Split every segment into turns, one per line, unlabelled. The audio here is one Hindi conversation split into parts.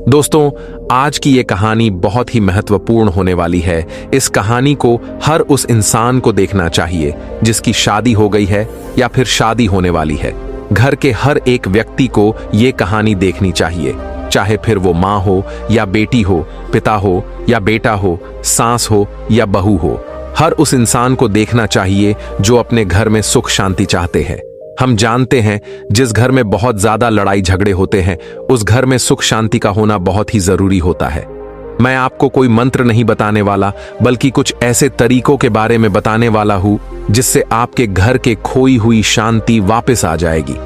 दोस्तों, आज की ये कहानी बहुत ही महत्वपूर्ण होने वाली है। इस कहानी को हर उस इंसान को देखना चाहिए जिसकी शादी हो गई है या फिर शादी होने वाली है। घर के हर एक व्यक्ति को ये कहानी देखनी चाहिए, चाहे फिर वो माँ हो या बेटी हो, पिता हो या बेटा हो, सास हो या बहू हो। हर उस इंसान को देखना चाहिए जो अपने घर में सुख शांति चाहते हैं। हम जानते हैं जिस घर में बहुत ज्यादा लड़ाई झगड़े होते हैं उस घर में सुख शांति का होना बहुत ही जरूरी होता है। मैं आपको कोई मंत्र नहीं बताने वाला, बल्कि कुछ ऐसे तरीकों के बारे में बताने वाला हूं जिससे आपके घर के खोई हुई शांति वापस आ जाएगी।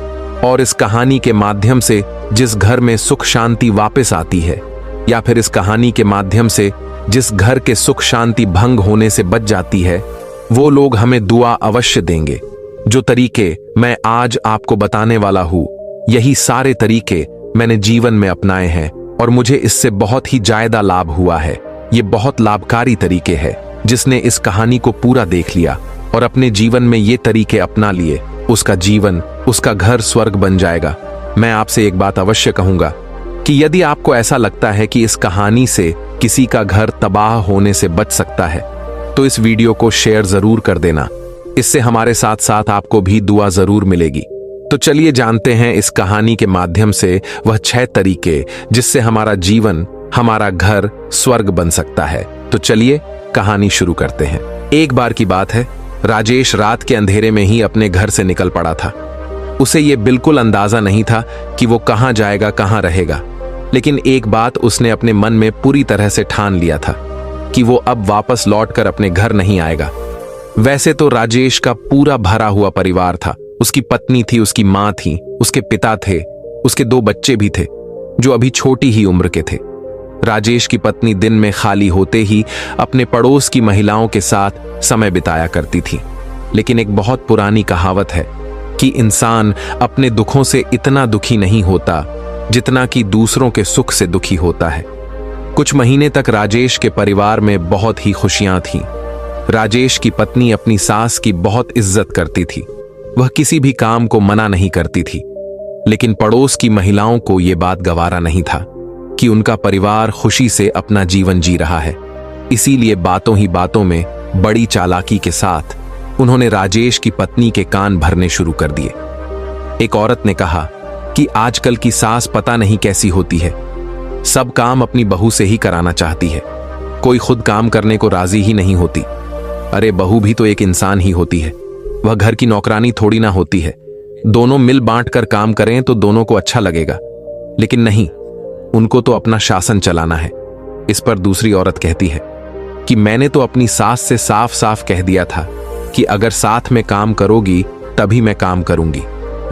और इस कहानी के माध्यम से जिस घर में सुख शांति वापस आती है, या फिर इस कहानी के माध्यम से जिस घर के सुख शांति भंग होने से बच जाती है, वो लोग हमें दुआ अवश्य देंगे। जो तरीके मैं आज आपको बताने वाला हूं, यही सारे तरीके मैंने जीवन में अपनाए हैं और मुझे इससे बहुत ही ज्यादा लाभ हुआ है। ये बहुत लाभकारी तरीके हैं। जिसने इस कहानी को पूरा देख लिया और अपने जीवन में ये तरीके अपना लिए, उसका जीवन, उसका घर स्वर्ग बन जाएगा। मैं आपसे एक बात अवश्य कहूंगा कि यदि आपको ऐसा लगता है कि इस कहानी से किसी का घर तबाह होने से बच सकता है, तो इस वीडियो को शेयर जरूर कर देना। इससे हमारे साथ साथ आपको भी दुआ जरूर मिलेगी। तो चलिए जानते हैं इस कहानी के माध्यम से वह 6 तरीके जिससे हमारा जीवन, हमारा घर स्वर्ग बन सकता है। तो चलिए कहानी शुरू करते हैं। एक बार की बात है, राजेश रात के अंधेरे में ही अपने घर से निकल पड़ा था। उसे यह बिल्कुल अंदाजा नहीं था कि वो कहां जाएगा, कहां रहेगा। लेकिन एक बात उसने अपने मन में पूरी तरह से ठान लिया था कि वो अब वापस लौटकर अपने घर नहीं आएगा। वैसे तो राजेश का पूरा भरा हुआ परिवार था। उसकी पत्नी थी, उसकी मां थी, उसके पिता थे, उसके 2 बच्चे भी थे जो अभी छोटी ही उम्र के थे। राजेश की पत्नी दिन में खाली होते ही अपने पड़ोस की महिलाओं के साथ समय बिताया करती थी। लेकिन एक बहुत पुरानी कहावत है कि इंसान अपने दुखों से इतना दुखी नहीं होता जितना कि दूसरों के सुख से दुखी होता है। कुछ महीने तक राजेश के परिवार में बहुत ही खुशियां थीं। राजेश की पत्नी अपनी सास की बहुत इज्जत करती थी। वह किसी भी काम को मना नहीं करती थी। लेकिन पड़ोस की महिलाओं को यह बात गवारा नहीं था कि उनका परिवार खुशी से अपना जीवन जी रहा है। इसीलिए बातों ही बातों में बड़ी चालाकी के साथ उन्होंने राजेश की पत्नी के कान भरने शुरू कर दिए। एक औरत ने कहा कि आजकल की सास पता नहीं कैसी होती है, सब काम अपनी बहू से ही कराना चाहती है, कोई खुद काम करने को राजी ही नहीं होती। अरे बहू भी तो एक इंसान ही होती है, वह घर की नौकरानी थोड़ी ना होती है। दोनों मिल बांट कर काम करें तो दोनों को अच्छा लगेगा। लेकिन नहीं, उनको तो अपना शासन चलाना है। इस पर दूसरी औरत कहती है कि मैंने तो अपनी सास से साफ साफ कह दिया था कि अगर साथ में काम करोगी तभी मैं काम करूंगी।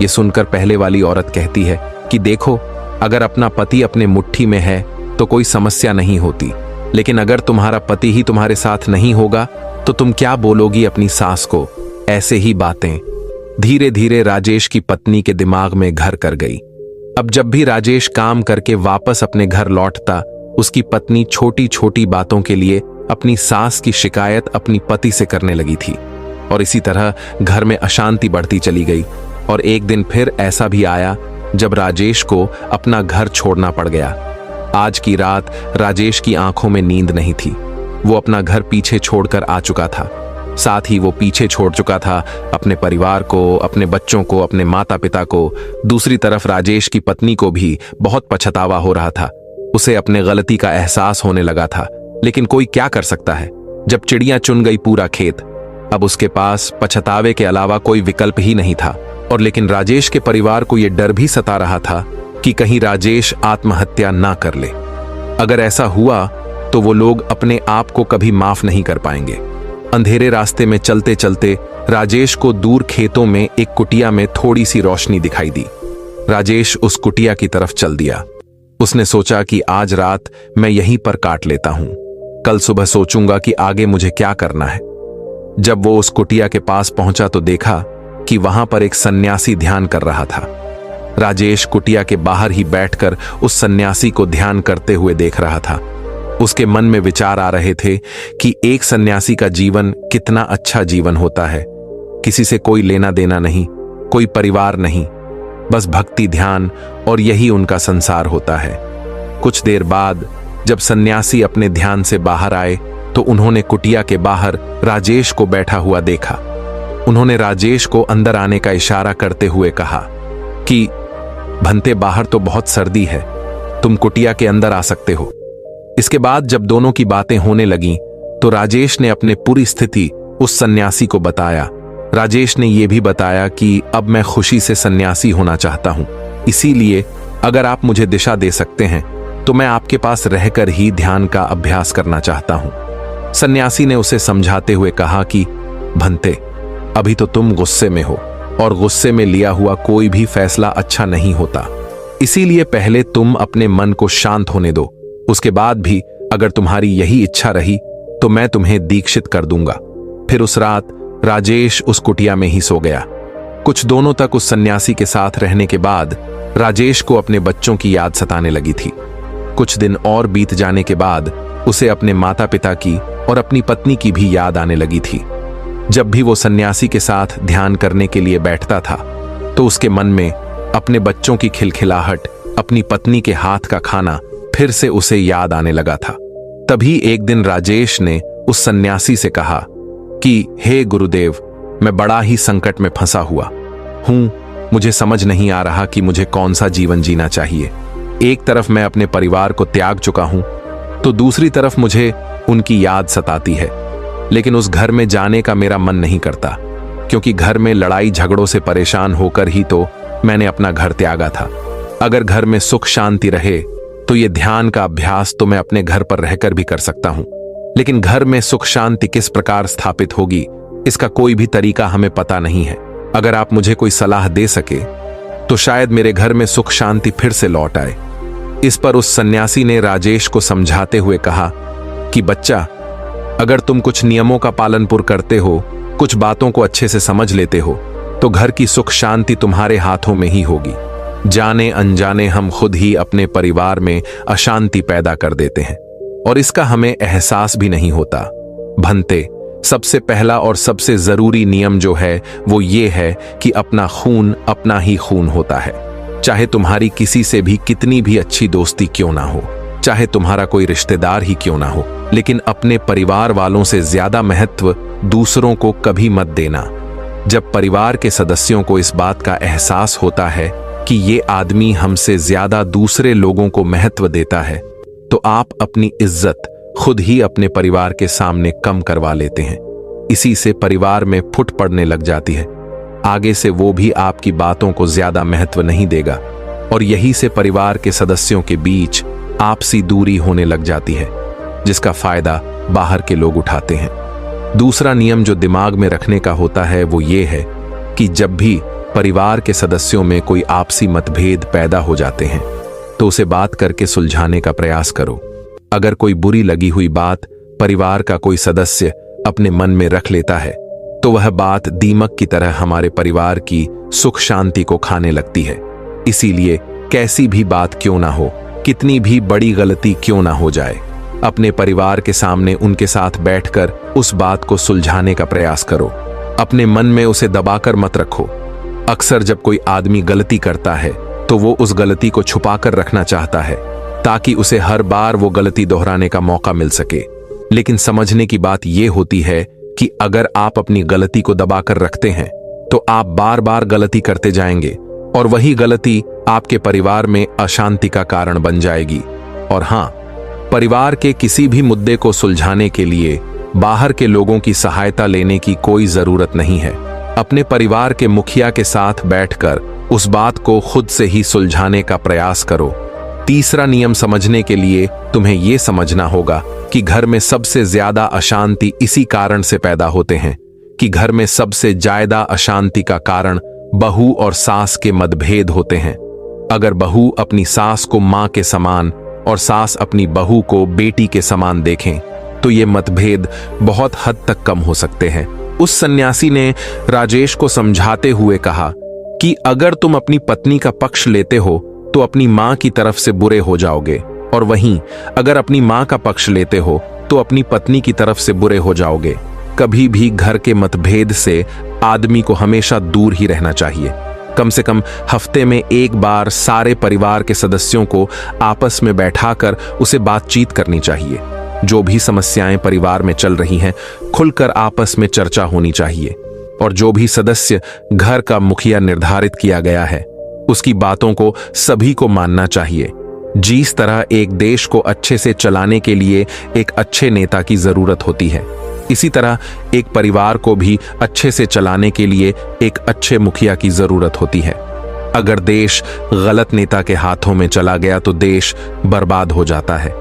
ये सुनकर पहले वाली औरत कहती है कि देखो, अगर अपना पति अपने मुट्ठी में है तो कोई समस्या नहीं होती, लेकिन अगर तुम्हारा पति ही तुम्हारे साथ नहीं होगा तो तुम क्या बोलोगी अपनी सास को। ऐसे ही बातें धीरे धीरे राजेश की पत्नी के दिमाग में घर कर गई। अब जब भी राजेश काम करके वापस अपने घर लौटता, उसकी पत्नी छोटी छोटी बातों के लिए अपनी सास की शिकायत अपनी पति से करने लगी थी। और इसी तरह घर में अशांति बढ़ती चली गई। और एक दिन फिर ऐसा भी आया जब राजेश को अपना घर छोड़ना पड़ गया। आज की रात राजेश की आंखों में नींद नहीं थी। वो अपना घर पीछे छोड़कर आ चुका था। साथ ही वो पीछे छोड़ चुका था अपने परिवार को, अपने बच्चों को, अपने माता पिता को। दूसरी तरफ राजेश की पत्नी को भी बहुत पछतावा हो रहा था। उसे अपने गलती का एहसास होने लगा था। लेकिन कोई क्या कर सकता है जब चिड़ियां चुन गई पूरा खेत। अब उसके पास पछतावे के अलावा कोई विकल्प ही नहीं था। और लेकिन राजेश के परिवार को यह डर भी सता रहा था कि कहीं राजेश आत्महत्या ना कर ले। अगर ऐसा हुआ तो वो लोग अपने आप को कभी माफ नहीं कर पाएंगे। अंधेरे रास्ते में चलते चलते राजेश को दूर खेतों में एक कुटिया में थोड़ी सी रोशनी दिखाई दी। राजेश उस कुटिया की तरफ चल दिया। उसने सोचा कि आज रात मैं यहीं पर काट लेता हूं, कल सुबह सोचूंगा कि आगे मुझे क्या करना है। जब वो उस कुटिया के पास पहुंचा तो देखा कि वहां पर एक सन्यासी ध्यान कर रहा था। राजेश कुटिया के बाहर ही बैठकर उस सन्यासी को ध्यान करते हुए देख रहा था। उसके मन में विचार आ रहे थे कि एक सन्यासी का जीवन कितना अच्छा जीवन होता है। किसी से कोई लेना देना नहीं, कोई परिवार नहीं, बस भक्ति, ध्यान, और यही उनका संसार होता है। कुछ देर बाद जब सन्यासी अपने ध्यान से बाहर आए तो उन्होंने कुटिया के बाहर राजेश को बैठा हुआ देखा। उन्होंने राजेश को अंदर आने का इशारा करते हुए कहा कि भंते, बाहर तो बहुत सर्दी है, तुम कुटिया के अंदर आ सकते हो। इसके बाद जब दोनों की बातें होने लगीं तो राजेश ने अपनी पूरी स्थिति उस सन्यासी को बताया। राजेश ने यह भी बताया कि अब मैं खुशी से सन्यासी होना चाहता हूं, इसीलिए अगर आप मुझे दिशा दे सकते हैं तो मैं आपके पास रहकर ही ध्यान का अभ्यास करना चाहता हूं। सन्यासी ने उसे समझाते हुए कहा कि भंते, अभी तो तुम गुस्से में हो और गुस्से में लिया हुआ कोई भी फैसला अच्छा नहीं होता, इसीलिए पहले तुम अपने मन को शांत होने दो। उसके बाद भी अगर तुम्हारी यही इच्छा रही तो मैं तुम्हें दीक्षित कर दूंगा। फिर उस रात राजेश उस कुटिया में ही सो गया। कुछ दिनों तक उस सन्यासी के साथ रहने के बाद राजेश को अपने बच्चों की याद सताने लगी थी। कुछ दिन और बीत जाने के बाद उसे अपने माता पिता की और अपनी पत्नी की भी याद आने लगी थी। जब भी वो सन्यासी के साथ ध्यान करने के लिए बैठता था तो उसके मन में अपने बच्चों की खिलखिलाहट, अपनी पत्नी के हाथ का खाना फिर से उसे याद आने लगा था। तभी एक दिन राजेश ने उस सन्यासी से कहा कि हे गुरुदेव, मैं बड़ा ही संकट में फंसा हुआ हूं, मुझे समझ नहीं आ रहा कि मुझे कौन सा जीवन जीना चाहिए। एक तरफ मैं अपने परिवार को त्याग चुका हूं तो दूसरी तरफ मुझे उनकी याद सताती है, लेकिन उस घर में जाने का मेरा मन नहीं करता, क्योंकि घर में लड़ाई झगड़ों से परेशान होकर ही तो मैंने अपना घर त्यागा था। अगर घर में सुख शांति रहे तो ये ध्यान का अभ्यास तो मैं अपने घर पर रहकर भी कर सकता हूं, लेकिन घर में सुख शांति किस प्रकार स्थापित होगी इसका कोई भी तरीका हमें पता नहीं है। अगर आप मुझे कोई सलाह दे सके तो शायद मेरे घर में सुख शांति फिर से लौट आए। इस पर उस सन्यासी ने राजेश को समझाते हुए कहा कि बच्चा, अगर तुम कुछ नियमों का पालन पूर्ण करते हो, कुछ बातों को अच्छे से समझ लेते हो, तो घर की सुख शांति तुम्हारे हाथों में ही होगी। जाने अनजाने हम खुद ही अपने परिवार में अशांति पैदा कर देते हैं और इसका हमें एहसास भी नहीं होता। भंते, सबसे पहला और सबसे जरूरी नियम जो है वो ये है कि अपना खून अपना ही खून होता है। चाहे तुम्हारी किसी से भी कितनी भी अच्छी दोस्ती क्यों ना हो, चाहे तुम्हारा कोई रिश्तेदार ही क्यों ना हो, लेकिन अपने परिवार वालों से ज्यादा महत्व दूसरों को कभी मत देना। जब परिवार के सदस्यों को इस बात का एहसास होता है कि ये आदमी हमसे ज्यादा दूसरे लोगों को महत्व देता है, तो आप अपनी इज्जत खुद ही अपने परिवार के सामने कम करवा लेते हैं। इसी से परिवार में फुट पड़ने लग जाती है। आगे से वो भी आपकी बातों को ज्यादा महत्व नहीं देगा और यही से परिवार के सदस्यों के बीच आपसी दूरी होने लग जाती है, जिसका फायदा बाहर के लोग उठाते हैं। दूसरा नियम जो दिमाग में रखने का होता है वो ये है कि जब भी परिवार के सदस्यों में कोई आपसी मतभेद पैदा हो जाते हैं तो उसे बात करके सुलझाने का प्रयास करो। अगर कोई बुरी लगी हुई बात परिवार का कोई सदस्य अपने मन में रख लेता है तो वह बात दीमक की तरह हमारे परिवार की सुख शांति को खाने लगती है। इसीलिए कैसी भी बात क्यों ना हो, कितनी भी बड़ी गलती क्यों ना हो जाए, अपने परिवार के सामने उनके साथ बैठकर उस बात को सुलझाने का प्रयास करो। अपने मन में उसे दबाकर मत रखो। अक्सर जब कोई आदमी गलती करता है तो वो उस गलती को छुपाकर रखना चाहता है ताकि उसे हर बार वो गलती दोहराने का मौका मिल सके। लेकिन समझने की बात यह होती है कि अगर आप अपनी गलती को दबाकर रखते हैं तो आप बार बार गलती करते जाएंगे और वही गलती आपके परिवार में अशांति का कारण बन जाएगी। और हां, परिवार के किसी भी मुद्दे को सुलझाने के लिए बाहर के लोगों की सहायता लेने की कोई जरूरत नहीं है। अपने परिवार के मुखिया के साथ बैठकर उस बात को खुद से ही सुलझाने का प्रयास करो। तीसरा नियम समझने के लिए तुम्हें यह समझना होगा कि घर में सबसे ज्यादा अशांति इसी कारण से पैदा होते हैं कि घर में सबसे ज्यादा अशांति का कारण बहू और सास के मतभेद होते हैं। अगर बहू अपनी सास को मां के समान और सास अपनी बहू को बेटी के समान देखें तो ये मतभेद बहुत हद तक कम हो सकते हैं। उस सन्यासी ने राजेश को समझाते हुए कहा कि अगर तुम अपनी पत्नी का पक्ष लेते हो तो अपनी मां की तरफ से बुरे हो जाओगे, और वहीं अगर अपनी मां का पक्ष लेते हो तो अपनी पत्नी की तरफ से बुरे हो जाओगे। कभी भी घर के मतभेद से आदमी को हमेशा दूर ही रहना चाहिए। कम से कम हफ्ते में एक बार सारे परिवार के सदस्यों को आपस में बैठाकर उसे बातचीत करनी चाहिए। जो भी समस्याएं परिवार में चल रही हैं, खुलकर आपस में चर्चा होनी चाहिए। और जो भी सदस्य घर का मुखिया निर्धारित किया गया है, उसकी बातों को सभी को मानना चाहिए। जिस तरह एक देश को अच्छे से चलाने के लिए एक अच्छे नेता की जरूरत होती है, इसी तरह एक परिवार को भी अच्छे से चलाने के लिए एक अच्छे मुखिया की जरूरत होती है। अगर देश गलत नेता के हाथों में चला गया तो देश बर्बाद हो जाता है,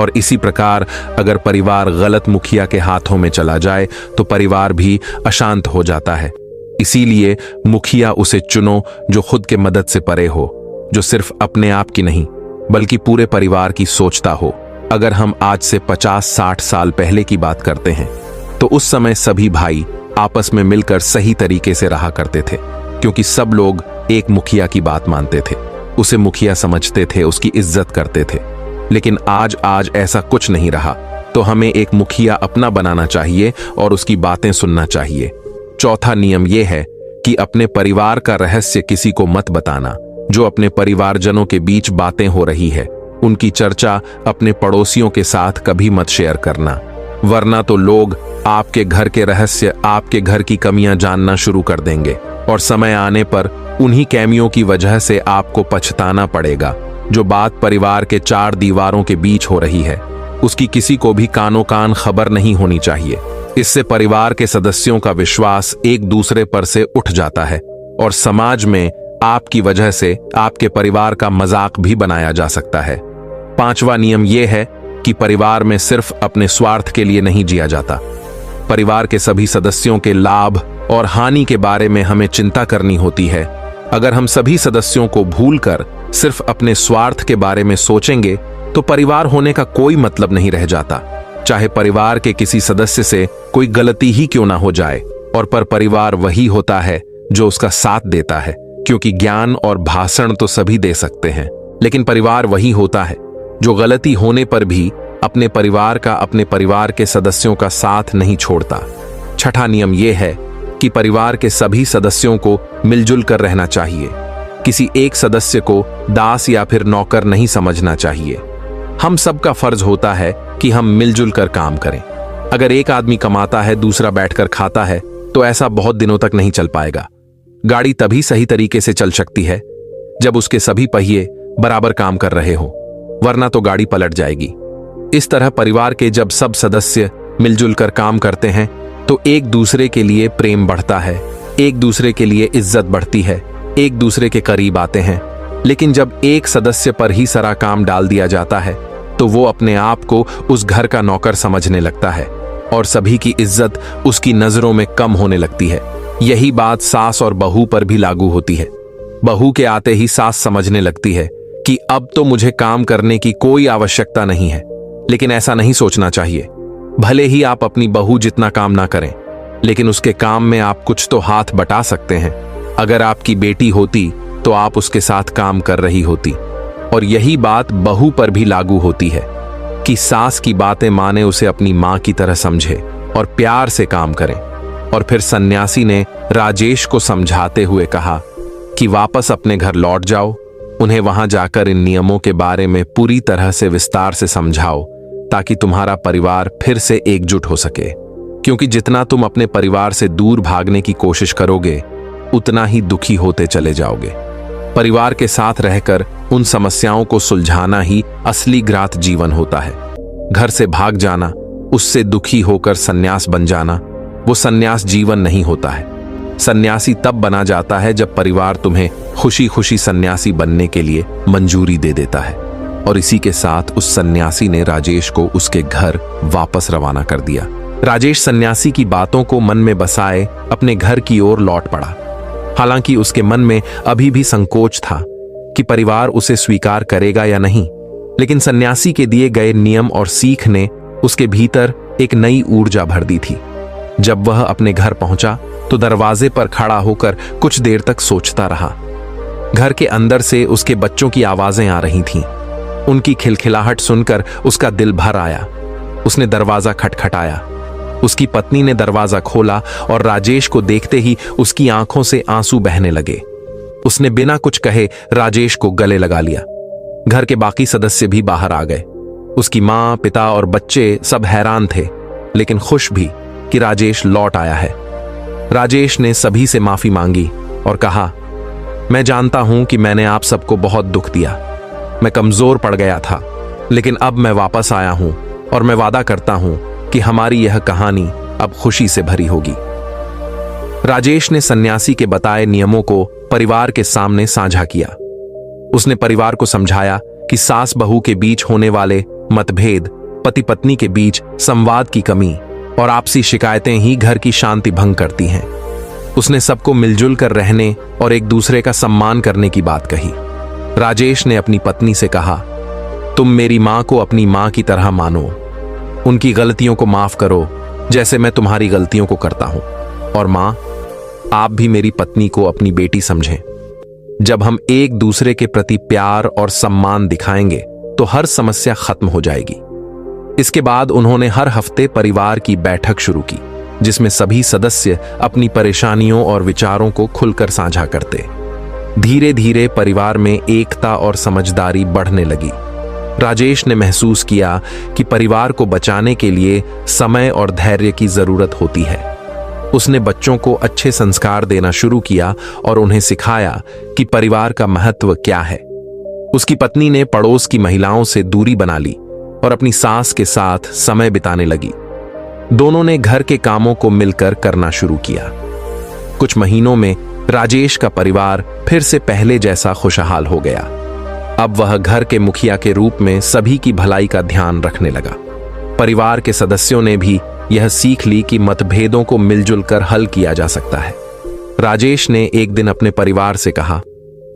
और इसी प्रकार अगर परिवार गलत मुखिया के हाथों में चला जाए तो परिवार भी अशांत हो जाता है। इसीलिए मुखिया उसे चुनो जो खुद के मदद से परे हो, जो सिर्फ अपने आप की नहीं बल्कि पूरे परिवार की सोचता हो। अगर हम आज से 50-60 साल पहले की बात करते हैं तो उस समय सभी भाई आपस में मिलकर सही तरीके से रहा करते थे, क्योंकि सब लोग एक मुखिया की बात मानते थे, उसे मुखिया समझते थे, उसकी इज्जत करते थे। लेकिन आज ऐसा कुछ नहीं रहा। तो हमें एक मुखिया अपना बनाना चाहिए और उसकी बातें सुनना चाहिए। चौथा नियम यह है कि अपने परिवार का रहस्य किसी को मत बताना। जो अपने परिवारजनों के बीच बातें हो रही है, उनकी चर्चा अपने पड़ोसियों के साथ कभी मत शेयर करना, वरना तो लोग आपके घर के रहस्य, आपके घर की कमियां जानना शुरू कर देंगे और समय आने पर उन्हीं कमियों की वजह से आपको पछताना पड़ेगा। जो बात परिवार के 4 दीवारों के बीच हो रही है, उसकी किसी को भी कानो कान खबर नहीं होनी चाहिए। इससे परिवार के सदस्यों का विश्वास एक दूसरे पर से उठ जाता है और समाज में आपकी वजह से आपके परिवार का मजाक भी बनाया जा सकता है। 5वां नियम यह है कि परिवार में सिर्फ अपने स्वार्थ के लिए नहीं जिया जाता। परिवार के सभी सदस्यों के लाभ और हानि के बारे में हमें चिंता करनी होती है। अगर हम सभी सदस्यों को भूलकर सिर्फ अपने स्वार्थ के बारे में सोचेंगे तो परिवार होने का कोई मतलब नहीं रह जाता, चाहे परिवार के किसी सदस्य से कोई गलती ही क्यों ना हो जाए। और पर परिवार वही होता है जो उसका साथ देता है, क्योंकि ज्ञान और भाषण तो सभी दे सकते हैं, लेकिन परिवार वही होता है जो गलती होने पर भी अपने परिवार के सदस्यों का साथ नहीं छोड़ता। 6ठा नियम यह है कि परिवार के सभी सदस्यों को मिलजुल कर रहना चाहिए। किसी एक सदस्य को दास या फिर नौकर नहीं समझना चाहिए। हम सबका फर्ज होता है कि हम मिलजुल कर काम करें। अगर एक आदमी कमाता है, दूसरा बैठकर खाता है, तो ऐसा बहुत दिनों तक नहीं चल पाएगा। गाड़ी तभी सही तरीके से चल सकती है जब उसके सभी पहिए बराबर काम कर रहे हो, वरना तो गाड़ी पलट जाएगी। इस तरह परिवार के जब सब सदस्य मिलजुल कर काम करते हैं तो एक दूसरे के लिए प्रेम बढ़ता है, एक दूसरे के लिए इज्जत बढ़ती है, एक दूसरे के करीब आते हैं। लेकिन जब एक सदस्य पर ही सारा काम डाल दिया जाता है तो वो अपने आप को उस घर का नौकर समझने लगता है और सभी की इज्जत उसकी नजरों में कम होने लगती है। यही बात सास और बहू पर भी लागू होती है। बहू के आते ही सास समझने लगती है कि अब तो मुझे काम करने की कोई आवश्यकता नहीं है, लेकिन ऐसा नहीं सोचना चाहिए। भले ही आप अपनी बहू जितना काम ना करें, लेकिन उसके काम में आप कुछ तो हाथ बटा सकते हैं। अगर आपकी बेटी होती तो आप उसके साथ काम कर रही होती। और यही बात बहू पर भी लागू होती है कि सास की बातें माने, उसे अपनी मां की तरह समझे और प्यार से काम करें। और फिर सन्यासी ने राजेश को समझाते हुए कहा कि वापस अपने घर लौट जाओ, उन्हें वहां जाकर इन नियमों के बारे में पूरी तरह से विस्तार से समझाओ, ताकि तुम्हारा परिवार फिर से एकजुट हो सके। क्योंकि जितना तुम अपने परिवार से दूर भागने की कोशिश करोगे, उतना ही दुखी होते चले जाओगे। परिवार के साथ रहकर उन समस्याओं को सुलझाना ही असली ग्राथ जीवन होता है। घर से भाग जाना, उससे दुखी होकर सन्यास बन जाना, वो सन्यास जीवन नहीं होता है। सन्यासी तब बना जाता है जब परिवार तुम्हें खुशी खुशी सन्यासी बनने के लिए मंजूरी दे देता है। और इसी के साथ उस सन्यासी ने राजेश को उसके घर वापस रवाना कर दिया। राजेश सन्यासी की बातों को मन में बसाए अपने घर की ओर लौट पड़ा। हालांकि उसके मन में अभी भी संकोच था कि परिवार उसे स्वीकार करेगा या नहीं, लेकिन सन्यासी के दिए गए नियम और सीख ने उसके भीतर एक नई ऊर्जा भर दी थी। जब वह अपने घर पहुंचा तो दरवाजे पर खड़ा होकर कुछ देर तक सोचता रहा। घर के अंदर से उसके बच्चों की आवाजें आ रही थीं। उनकी खिलखिलाहट सुनकर उसका दिल भर आया। उसने दरवाजा खटखटाया। उसकी पत्नी ने दरवाजा खोला और राजेश को देखते ही उसकी आंखों से आंसू बहने लगे। उसने बिना कुछ कहे राजेश को गले लगा लिया। घर के बाकी सदस्य भी बाहर आ गए। उसकी मां, पिता और बच्चे सब हैरान थे, लेकिन खुश भी कि राजेश लौट आया है। राजेश ने सभी से माफी मांगी और कहा, मैं जानता हूं कि मैंने आप सबको बहुत दुख दिया। मैं कमजोर पड़ गया था, लेकिन अब मैं वापस आया हूं और मैं वादा करता हूं कि हमारी यह कहानी अब खुशी से भरी होगी। राजेश ने सन्यासी के बताए नियमों को परिवार के सामने साझा किया। उसने परिवार को समझाया कि सास बहू के बीच होने वाले मतभेद, पति पत्नी के बीच संवाद की कमी और आपसी शिकायतें ही घर की शांति भंग करती हैं। उसने सबको मिलजुल कर रहने और एक दूसरे का सम्मान करने की बात कही। राजेश ने अपनी पत्नी से कहा, तुम मेरी मां को अपनी मां की तरह मानो, उनकी गलतियों को माफ करो जैसे मैं तुम्हारी गलतियों को करता हूं। और मां, आप भी मेरी पत्नी को अपनी बेटी समझें। जब हम एक दूसरे के प्रति प्यार और सम्मान दिखाएंगे तो हर समस्या खत्म हो जाएगी। इसके बाद उन्होंने हर हफ्ते परिवार की बैठक शुरू की, जिसमें सभी सदस्य अपनी परेशानियों और विचारों को खुलकर साझा करते। धीरे धीरे परिवार में एकता और समझदारी बढ़ने लगी। राजेश ने महसूस किया कि परिवार को बचाने के लिए समय और धैर्य की जरूरत होती है। उसने बच्चों को अच्छे संस्कार देना शुरू किया और उन्हें सिखाया कि परिवार का महत्व क्या है। उसकी पत्नी ने पड़ोस की महिलाओं से दूरी बना ली और अपनी सास के साथ समय बिताने लगी। दोनों ने घर के कामों को मिलकर करना शुरू किया। कुछ महीनों में राजेश का परिवार फिर से पहले जैसा खुशहाल हो गया। अब वह घर के मुखिया के रूप में सभी की भलाई का ध्यान रखने लगा। परिवार के सदस्यों ने भी यह सीख ली कि मतभेदों को मिलजुल कर हल किया जा सकता है। राजेश ने एक दिन अपने परिवार से कहा,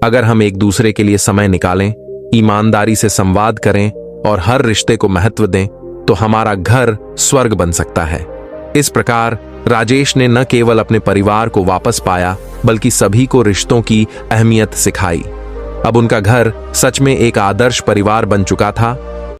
अगर हम एक दूसरे के लिए समय निकालें, ईमानदारी से संवाद करें और हर रिश्ते को महत्व दें तो हमारा घर स्वर्ग बन सकता है। इस प्रकार राजेश ने न केवल अपने परिवार को वापस पाया, बल्कि सभी को रिश्तों की अहमियत सिखाई। अब उनका घर सच में एक आदर्श परिवार बन चुका था,